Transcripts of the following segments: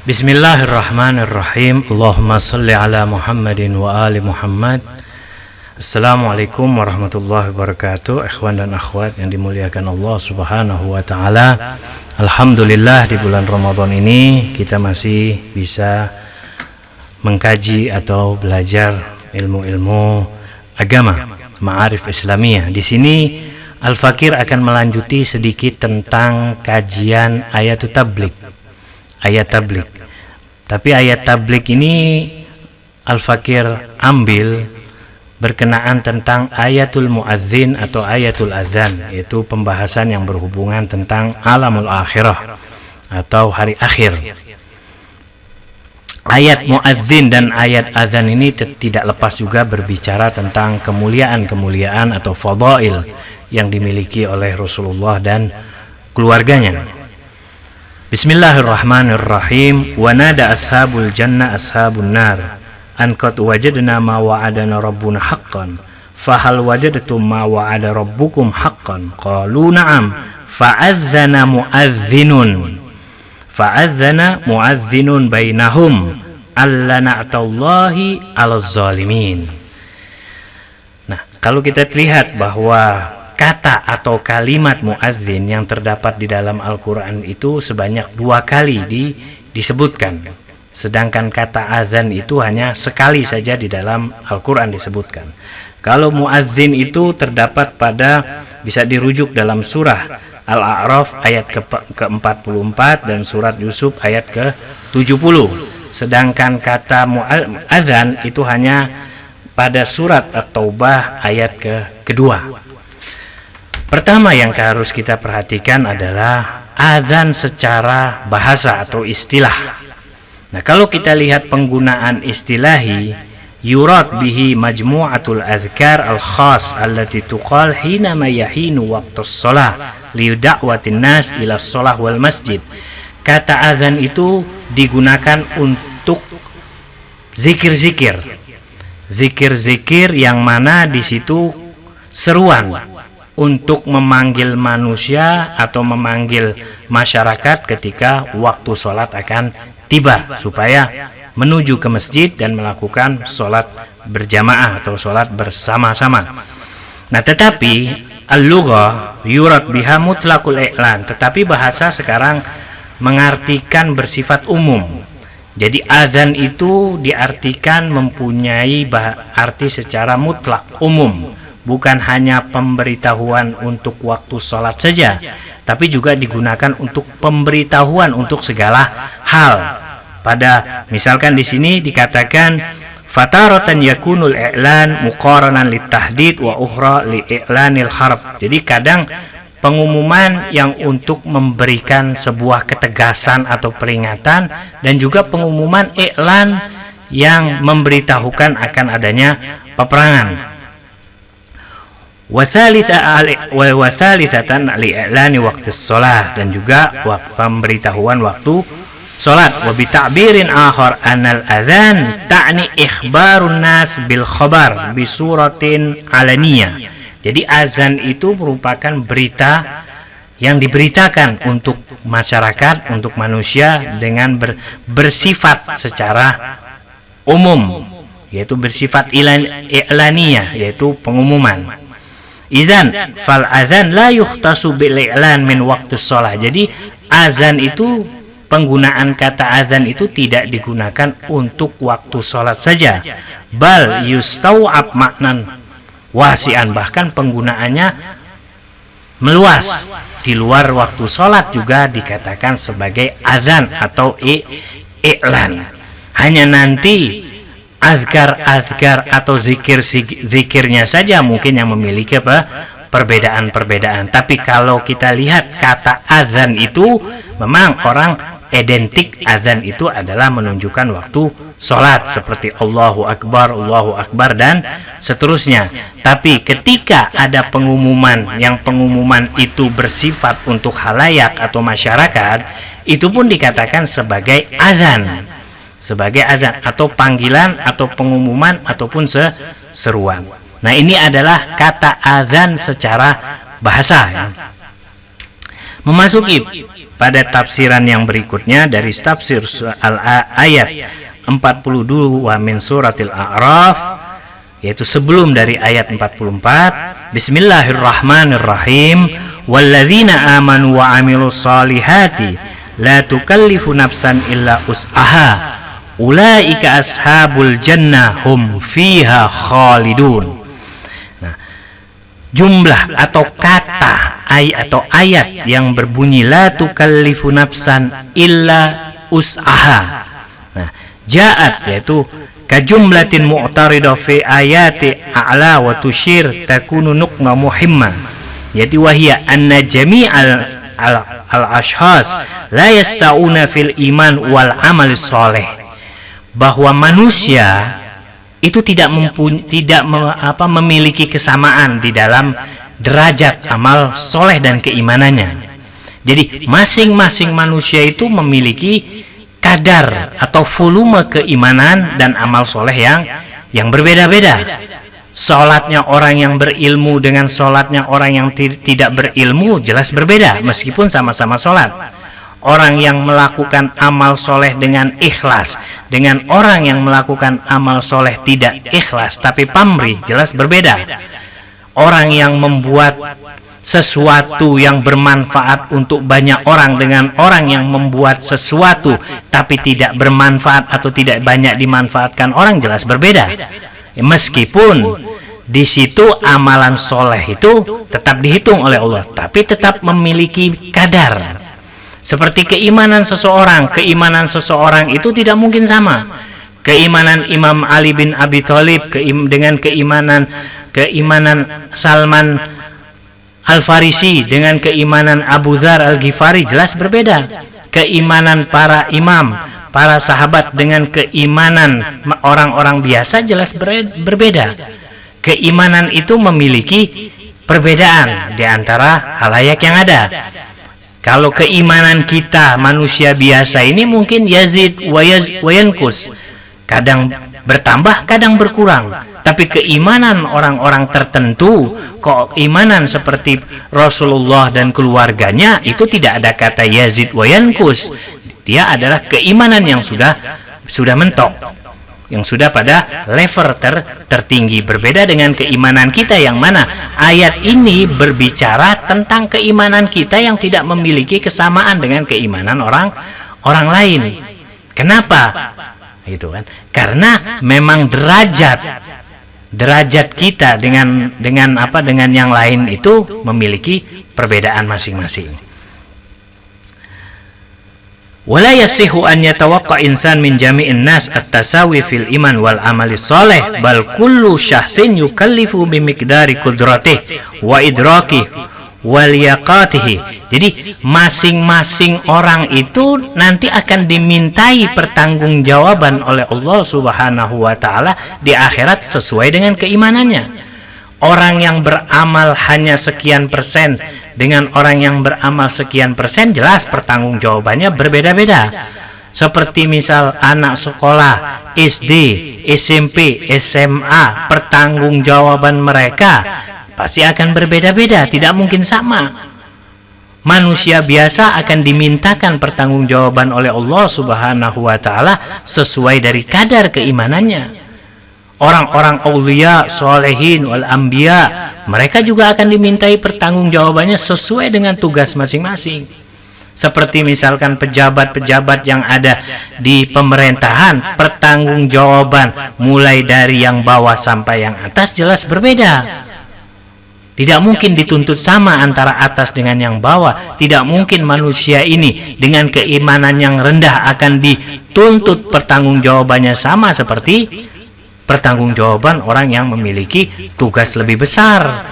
Bismillahirrahmanirrahim. Allahumma salli ala Muhammadin wa ali Muhammad. Assalamualaikum warahmatullahi wabarakatuh. Ikhwan dan akhwat yang dimuliakan Allah subhanahu wa ta'ala, alhamdulillah di bulan Ramadan ini kita masih bisa mengkaji atau belajar ilmu-ilmu agama, ma'arif Islamiyah. Di sini Al-Fakir akan melanjuti sedikit tentang kajian ayatul tablik. Ayat tablik. Tapi ayat tablik ini Al-Fakir ambil berkenaan tentang ayatul muazzin atau ayatul azan, yaitu pembahasan yang berhubungan tentang alamul akhirah atau hari akhir. Ayat muazzin dan ayat azan ini tidak lepas juga berbicara tentang kemuliaan-kemuliaan atau fadail yang dimiliki oleh Rasulullah dan keluarganya. Bismillahirrahmanirrahim. Wa nada ashabul jannah ashabun nar an qad wajadna ma wa'adana rabbuna haqqan fahal wajadtum ma wa'ada rabbukum haqqan qalu na'am fa'adzana mu'azzinun bainahum alla na'tallahi 'alaz zalimin. Nah, kalau kita lihat bahwa kata atau kalimat muazzin yang terdapat di dalam Al-Quran itu sebanyak 2 kali disebutkan, sedangkan kata azan itu hanya sekali saja di dalam Al-Quran disebutkan. Kalau muazzin itu terdapat bisa dirujuk dalam surah Al-A'raf ayat ke-44 dan surat Yusuf ayat ke-70, sedangkan kata azan itu hanya pada surat At-Taubah ayat kedua. Pertama yang harus kita perhatikan adalah azan secara bahasa atau istilah. Nah, kalau kita lihat penggunaan istilahi, yurad bihi majmu'atul azkar al-khas allati tuqal hina ma yahinu waqtus shalah li da'watin nas ila shalah wal masjid. Kata azan itu digunakan untuk zikir-zikir yang mana di situ seruan untuk memanggil manusia atau memanggil masyarakat ketika waktu sholat akan tiba, supaya menuju ke masjid dan melakukan sholat berjamaah atau sholat bersama-sama. Nah, tetapi al-lughah yurad biha mutlaqul i'lan, tetapi bahasa sekarang mengartikan bersifat umum. Jadi azan itu diartikan mempunyai arti secara mutlak, umum. Bukan hanya pemberitahuan untuk waktu sholat saja, tapi juga digunakan untuk pemberitahuan untuk segala hal. Misalkan di sini dikatakan fataratan yakunul i'lan muqaranan litahdid wa ukhra li i'lanil harb. Jadi kadang pengumuman yang untuk memberikan sebuah ketegasan atau peringatan, dan juga pengumuman i'lan yang memberitahukan akan adanya peperangan. Wasalisatan li'ilani waktu sholat, dan juga pemberitahuan waktu sholat. Wa bita'birin akhar anal azan ta'ni ikhbarun nas bil khabar bisuratin alaniyah. Jadi azan itu merupakan berita yang diberitakan untuk masyarakat, untuk manusia dengan bersifat secara umum, yaitu bersifat i'laniyah, yaitu pengumuman. Izan fal azan la yukhtasu bil i'lan min waktu sholat. Jadi azan itu, penggunaan kata azan itu tidak digunakan untuk waktu sholat saja, bal yustaw'ab maknan wasi'an, bahkan penggunaannya meluas. Di luar waktu sholat juga dikatakan sebagai azan atau i'lan. Hanya nanti azkar atau zikirnya saja mungkin yang memiliki perbedaan-perbedaan. Tapi kalau kita lihat kata azan itu, memang orang identik azan itu adalah menunjukkan waktu sholat, seperti Allahu Akbar dan seterusnya. Tapi ketika ada pengumuman yang pengumuman itu bersifat untuk halayak atau masyarakat, itu pun dikatakan sebagai azan, atau panggilan atau pengumuman ataupun seruan. Nah, ini adalah kata azan secara bahasa. Memasuki pada tafsiran yang berikutnya dari tafsir ayat 42 min suratil A'raf, yaitu sebelum dari ayat 44, Bismillahirrahmanirrahim, walladzina amanu wa amilus salihati la tukallifu nafsan illa us'aha ulaika ashabul jannah hum fiha khalidun. Nah, jumlah atau kata ayat yang berbunyi la tukallifu nafsan illa us'aha, nah, ja'at yaitu kajumlatin mu'taridah fi ayati a'la wa tushir takunu nuqma muhimma, yaitu wahia anna jami'al al-ashkhas la yasta'una fil iman wal amal soleh, bahwa manusia itu tidak memiliki kesamaan di dalam derajat amal soleh dan keimanannya. Jadi masing-masing manusia itu memiliki kadar atau volume keimanan dan amal soleh yang berbeda-beda. Salatnya orang yang berilmu dengan salatnya orang yang tidak berilmu jelas berbeda meskipun sama-sama salat. Orang yang melakukan amal soleh dengan ikhlas dengan orang yang melakukan amal soleh tidak ikhlas tapi pamrih jelas berbeda. Orang yang membuat sesuatu yang bermanfaat untuk banyak orang dengan orang yang membuat sesuatu tapi tidak bermanfaat atau tidak banyak dimanfaatkan orang jelas berbeda. Meskipun di situ amalan soleh itu tetap dihitung oleh Allah, tapi tetap memiliki kadar. Seperti keimanan seseorang itu tidak mungkin sama. Keimanan Imam Ali bin Abi Thalib dengan keimanan Salman Al-Farisi dengan keimanan Abu Dzar Al-Ghifari jelas berbeda. Keimanan para imam, para sahabat dengan keimanan orang-orang biasa jelas berbeda. Keimanan itu memiliki perbedaan di antara halayak yang ada. Kalau keimanan kita manusia biasa ini mungkin yazid wa yankus, kadang bertambah kadang berkurang. Tapi keimanan orang-orang tertentu, keimanan seperti Rasulullah dan keluarganya itu tidak ada kata yazid wa yankus. Dia adalah keimanan yang sudah mentok, yang sudah pada level tertinggi, berbeda dengan keimanan kita yang mana ayat ini berbicara tentang keimanan kita yang tidak memiliki kesamaan dengan keimanan orang lain. Kenapa? Itu kan karena memang derajat kita dengan yang lain itu memiliki perbedaan masing-masing. Wala yasihu an yatawaqqa insan min jami'in nas at-tasawi fil iman wal amali salih, bal kullu syahsin yukallifu bimiqdari qudratihi wa idrakihi wal yaqatihi. Jadi masing-masing orang itu nanti akan dimintai pertanggungjawaban oleh Allah Subhanahu wa taala di akhirat sesuai dengan keimanannya. Orang yang beramal hanya sekian persen dengan orang yang beramal sekian persen jelas pertanggungjawabannya berbeda-beda. Seperti misal anak sekolah SD, SMP, SMA, pertanggungjawaban mereka pasti akan berbeda-beda, tidak mungkin sama. Manusia biasa akan dimintakan pertanggungjawaban oleh Allah Subhanahu wa taala sesuai dari kadar keimanannya. Orang-orang aulia, solehin, wal anbiya, mereka juga akan dimintai pertanggungjawabannya sesuai dengan tugas masing-masing. Seperti misalkan pejabat-pejabat yang ada di pemerintahan, pertanggungjawaban mulai dari yang bawah sampai yang atas jelas berbeda. Tidak mungkin dituntut sama antara atas dengan yang bawah. Tidak mungkin manusia ini dengan keimanan yang rendah akan dituntut pertanggungjawabannya sama seperti pertanggungjawaban orang yang memiliki tugas lebih besar,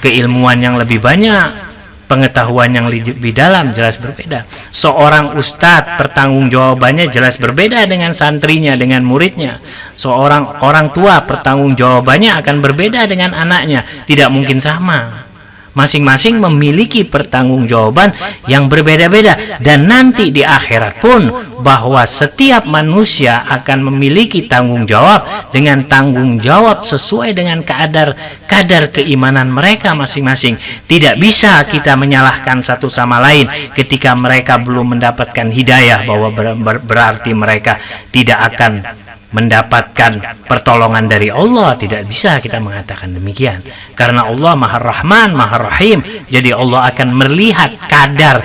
keilmuan yang lebih banyak, pengetahuan yang lebih dalam jelas berbeda. Seorang ustadz pertanggungjawabannya jelas berbeda dengan santrinya, dengan muridnya. Seorang orang tua pertanggungjawabannya akan berbeda dengan anaknya, tidak mungkin sama. Masing-masing memiliki pertanggungjawaban yang berbeda-beda, dan nanti di akhirat pun bahwa setiap manusia akan memiliki tanggung jawab dengan tanggung jawab sesuai dengan kadar keimanan mereka masing-masing. Tidak bisa kita menyalahkan satu sama lain ketika mereka belum mendapatkan hidayah, bahwa berarti mereka tidak akan mendapatkan pertolongan dari Allah. Tidak bisa kita mengatakan demikian, karena Allah Maha Rahman, Maha Rahim. Jadi Allah akan melihat kadar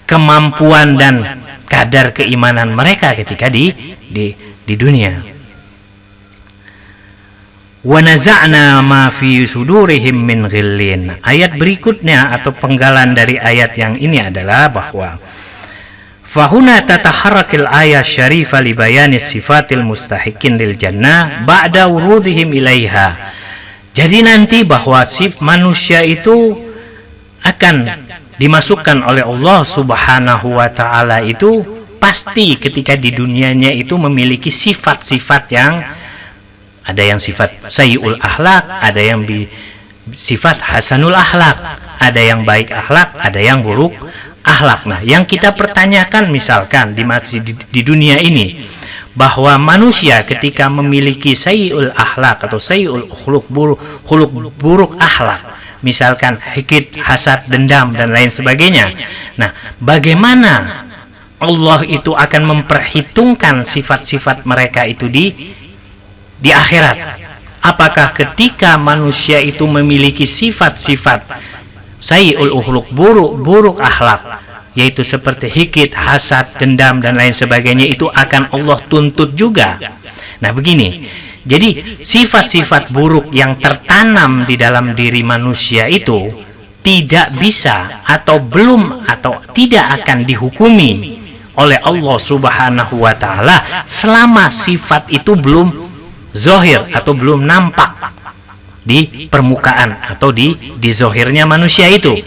kemampuan dan kadar keimanan mereka ketika di dunia. Wa naza'na ma fi sudurihim min ghillin. Ayat berikutnya atau penggalan dari ayat yang ini adalah bahwa fahuna tataharrakil ayat syarifah li bayani sifatil mustahikin lil jannah ba'da wurudihim ilaiha. Jadi nanti bahwa manusia itu akan dimasukkan oleh Allah Subhanahu wa ta'ala itu pasti ketika di dunianya itu memiliki sifat-sifat yang ada yang sifat sayyi'ul akhlak, ada yang sifat hasanul akhlak, ada yang baik akhlak, ada yang buruk akhlak. Nah, yang kita pertanyakan misalkan di dunia ini, bahwa manusia ketika memiliki sayyi'ul akhlak atau sayyi'ul khuluq buruk akhlak, misalkan hikid, hasad, dendam dan lain sebagainya. Nah, bagaimana Allah itu akan memperhitungkan sifat-sifat mereka itu di akhirat? Apakah ketika manusia itu memiliki sifat-sifat sayyi'ul khuluq buruk akhlak, yaitu seperti hikid, hasad, dendam dan lain sebagainya, itu akan Allah tuntut juga? Nah, begini. Jadi sifat-sifat buruk yang tertanam di dalam diri manusia itu tidak bisa atau belum atau tidak akan dihukumi oleh Allah Subhanahu wa ta'ala selama sifat itu belum zahir atau belum nampak di permukaan atau di zahirnya manusia itu.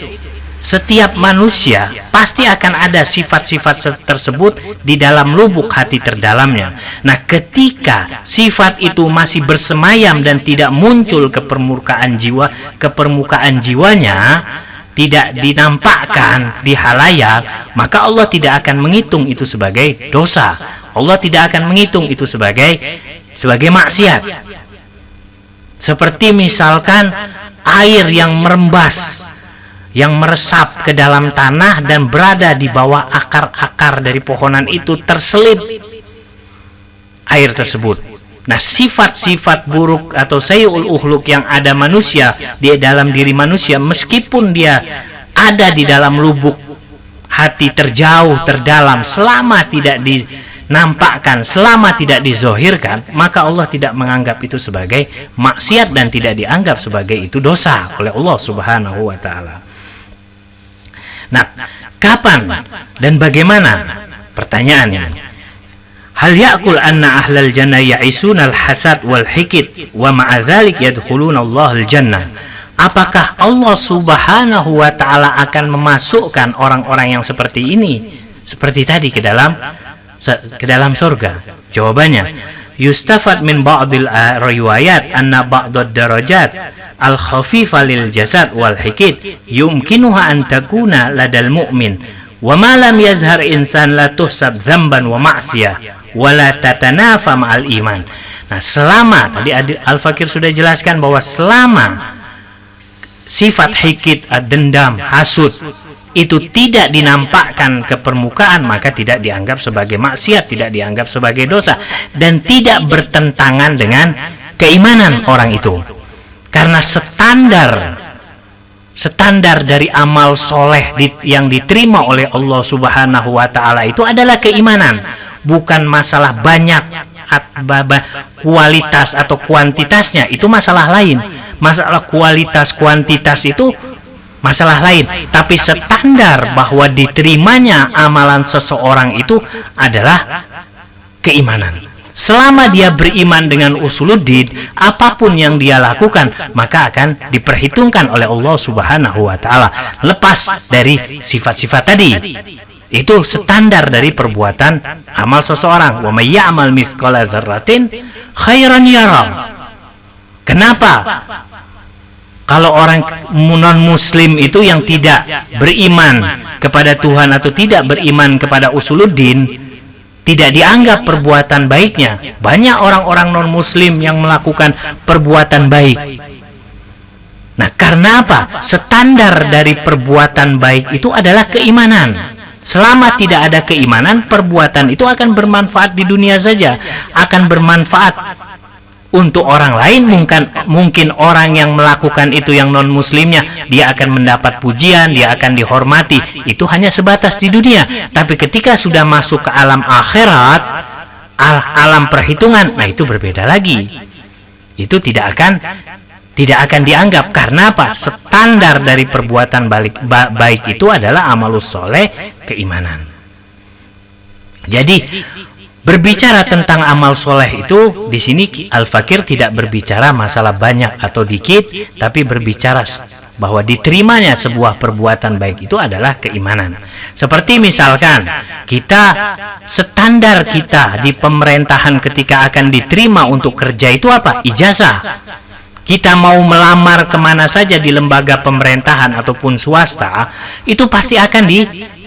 Setiap manusia pasti akan ada sifat-sifat tersebut di dalam lubuk hati terdalamnya. Nah, ketika sifat itu masih bersemayam dan tidak muncul ke permukaan jiwanya, tidak dinampakkan di halayak, maka Allah tidak akan menghitung itu sebagai dosa. Allah tidak akan menghitung itu sebagai maksiat. Seperti misalkan air yang merembas, yang meresap ke dalam tanah dan berada di bawah akar-akar dari pohonan itu, terselip air tersebut. Nah, sifat-sifat buruk atau sayyi'ul ukhluk yang ada manusia di dalam diri manusia, meskipun dia ada di dalam lubuk hati terjauh terdalam, selama tidak dinampakkan, selama tidak dizohirkan, maka Allah tidak menganggap itu sebagai maksiat dan tidak dianggap sebagai itu dosa oleh Allah Subhanahu wa ta'ala. Nah, kapan dan bagaimana? Pertanyaannya, hal ya'kul anna ahlal jannah ya'isuna al-hasad wal hikid wa ma'a dzalik yadkhuluna Allah al-jannah? Apakah Allah Subhanahu wa ta'ala akan memasukkan orang-orang yang seperti ini, seperti tadi, ke dalam surga? Jawabannya, yustafad min ba'dil riwayat anna ba'dad darajat al-khafifa lil jasad wal hikid yumkinuha an takuna ladal mu'min wa ma lam yazhar insan la tuhsab dzamban wa ma'siyah wa la tatanafa ma'al iman. Nah, selama tadi Al-Fakir sudah jelaskan bahwa selama sifat hikid, dendam, hasud itu tidak dinampakkan ke permukaan, maka tidak dianggap sebagai maksiat, tidak dianggap sebagai dosa, dan tidak bertentangan dengan keimanan orang itu. Karena standar dari amal soleh yang diterima oleh Allah Subhanahu wa ta'ala itu adalah keimanan, bukan masalah banyak kualitas atau kuantitasnya. Itu masalah lain. Masalah kualitas kuantitas itu masalah lain, tapi standar bahwa diterimanya amalan seseorang itu adalah keimanan. Selama dia beriman dengan usuluddin, apapun yang dia lakukan maka akan diperhitungkan oleh Allah Subhanahu wa ta'ala, lepas dari sifat-sifat tadi. Itu standar dari perbuatan amal seseorang. Wa may ya'mal mithqala dzarratin khairan yara. Kenapa Kalau orang non-muslim itu yang tidak beriman kepada Tuhan atau tidak beriman kepada usuluddin, tidak dianggap perbuatan baiknya. Banyak orang-orang non-muslim yang melakukan perbuatan baik. Nah, karena apa? Standar dari perbuatan baik itu adalah keimanan. Selama tidak ada keimanan, perbuatan itu akan bermanfaat di dunia saja, akan bermanfaat untuk orang lain. Mungkin orang yang melakukan itu yang non-muslimnya, dia akan mendapat pujian, dia akan dihormati. Itu hanya sebatas di dunia. Tapi ketika sudah masuk ke alam akhirat, alam perhitungan, nah itu berbeda lagi. Itu tidak akan dianggap. Karena apa? Standar dari perbuatan baik itu adalah amalus soleh, keimanan. Jadi berbicara tentang amal soleh itu, di sini Al-Fakir tidak berbicara masalah banyak atau dikit, tapi berbicara bahwa diterimanya sebuah perbuatan baik itu adalah keimanan. Seperti misalkan standar kita di pemerintahan ketika akan diterima untuk kerja itu apa? Ijazah. Kita mau melamar kemana saja di lembaga pemerintahan ataupun swasta, itu pasti akan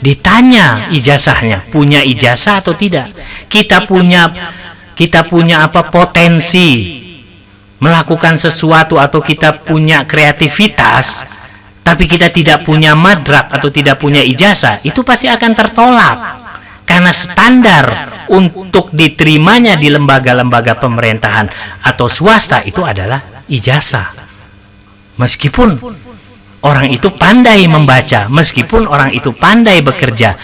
ditanya ijazahnya, punya ijazah atau tidak. Kita punya apa, potensi melakukan sesuatu, atau kita punya kreativitas, tapi kita tidak punya madrak atau tidak punya ijazah, itu pasti akan tertolak. Karena standar untuk diterimanya di lembaga-lembaga pemerintahan atau swasta itu adalah ijazah. Meskipun orang itu pandai membaca, meskipun orang itu pandai bekerja,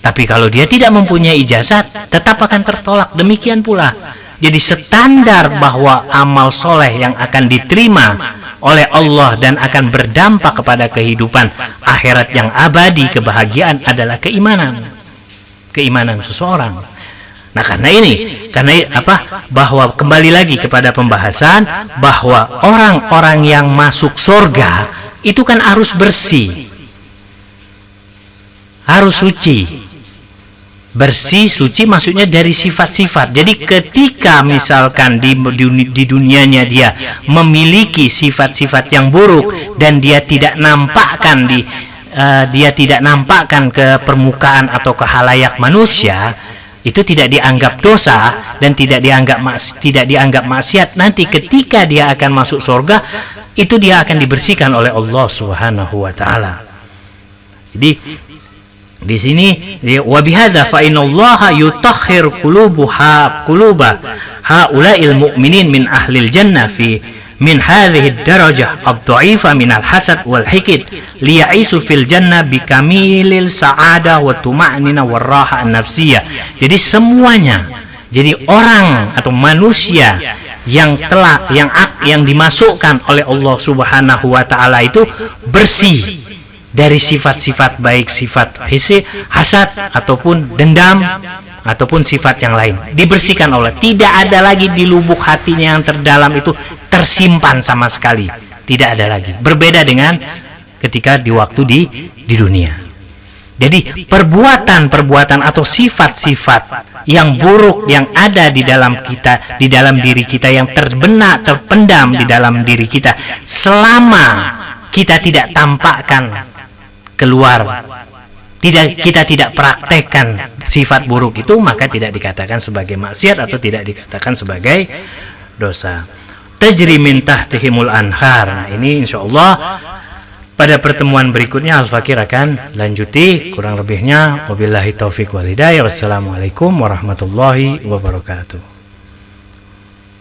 tapi kalau dia tidak mempunyai ijazah, tetap akan tertolak. Demikian pula. Jadi standar bahwa amal soleh yang akan diterima oleh Allah dan akan berdampak kepada kehidupan akhirat yang abadi, kebahagiaan, adalah keimanan seseorang. Nah, karena bahwa kembali lagi kepada pembahasan bahwa orang-orang yang masuk surga itu kan harus bersih, harus suci. Bersih, suci maksudnya dari sifat-sifat. Jadi ketika misalkan di dunianya dia memiliki sifat-sifat yang buruk dan dia tidak nampakkan ke permukaan atau ke khalayak manusia, itu tidak dianggap dosa dan tidak dianggap maksiat. Nanti ketika dia akan masuk surga, itu dia akan dibersihkan oleh Allah Subhanahu wa taala. Jadi di sini wa bihadza fa innallaha yutahhir quluba haula'il mu'minin min ahlil jannah min hadhihi ad-darajah ad-dha'ifa min al-hasad wal hikid liya'isu fil jannah bikamilil sa'adah wa tuma'nina war raha an-nafsiyah. Jadi semuanya, jadi orang atau manusia yang dimasukkan oleh Allah Subhanahu wa taala itu bersih dari sifat-sifat baik, sifat hasad ataupun dendam ataupun sifat yang lain, dibersihkan oleh, tidak ada lagi di lubuk hatinya yang terdalam itu tersimpan sama sekali, tidak ada lagi. Berbeda dengan ketika di waktu di dunia. Jadi perbuatan atau sifat-sifat yang buruk yang ada di dalam kita, di dalam diri kita, yang terpendam di dalam diri kita, selama kita tidak tampakkan keluar, kita tidak praktekkan sifat buruk itu, maka tidak dikatakan sebagai maksiat atau tidak dikatakan sebagai dosa. Tajri min tahtihimul anhar. Nah, ini insyaallah pada pertemuan berikutnya Al-Fakir akan lanjuti. Kurang lebihnya wabillahi taufik wal hidayah. Wassalamualaikum warahmatullahi wabarakatuh.